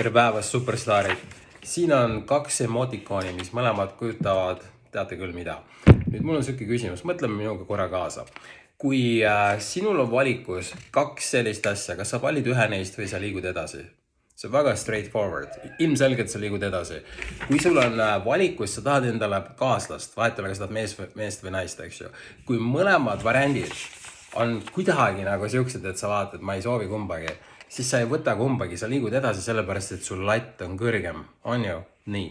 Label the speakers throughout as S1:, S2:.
S1: Tere päevast, superstaarid! Siin on kaks emotikooni, mis mõlemad kujutavad, teate küll mida. Nüüd mul on selline küsimus, mõtleme minuga korra kaasa. Kui sinul on valikus kaks sellist asja, kas sa valid ühe neist või sa liigud edasi? See on väga straightforward. Ilmselgelt sa liigud edasi. Kui sul on valikus, sa tahad endale kaaslast, vahetele kas tahad meest või naist, eks ju. Kui mõlemad variandid on kuidagi nagu siuksed, et sa vaatad, ma ei soovi kumbagi, siis sa ei võta kumbagi, sa liigud edasi sellepärast, et sul latt on kõrgem, on ju? Nii.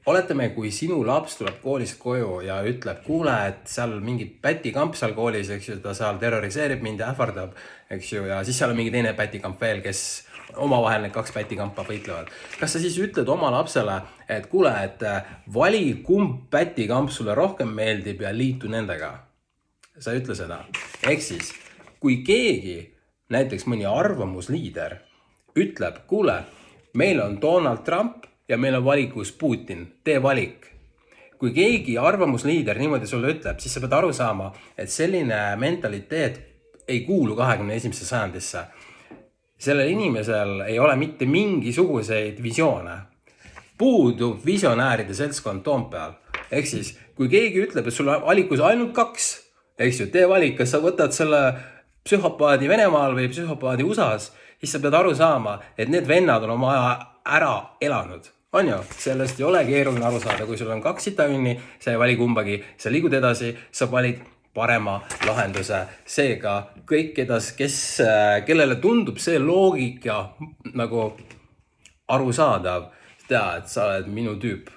S1: Oletame, kui sinu laps tuleb koolist koju ja ütleb, kuule, et seal mingi pätikamp seal koolis, eks ju, ta seal terroriseerib mind ja ähvardab, eks ju, ja siis seal on mingi teine pätikamp veel, kes omavahel need kaks pätikampa võitlevad. Kas sa siis ütled oma lapsele, et kuule, et vali kumb pätikamp sulle rohkem meeldib ja liitu nendega? Sa ei ütle seda. Ehk siis, kui keegi näiteks mõni arvamusliider ütleb, kuule, meil on Donald Trump ja meil on valikus Putin, tee valik. Kui keegi arvamusliider niimoodi sulle ütleb, siis sa pead aru saama, et selline mentaliteet ei kuulu 21. sajandisse. Sellel inimesel ei ole mitte mingisuguseid visioone. Puudub visionääride seltskond Toompeal. Ehk siis, kui keegi ütleb, et sul on valikus ainult kaks, eks ju, tee valik, kas sa võtad selle psühhopaadi Venemaal või psühhopaadi USAs, siis sa pead aru saama, et need vennad on oma aja ära elanud. On ju? Sellest ei ole keeruline aru saada. Kui sul on kaks sitaünni, sa ei vali kumbagi, sa liigud edasi, sa valid parema lahenduse. Seega kõik, kellele tundub see loogika nagu arusaadav, tea, et sa oled minu tüüp.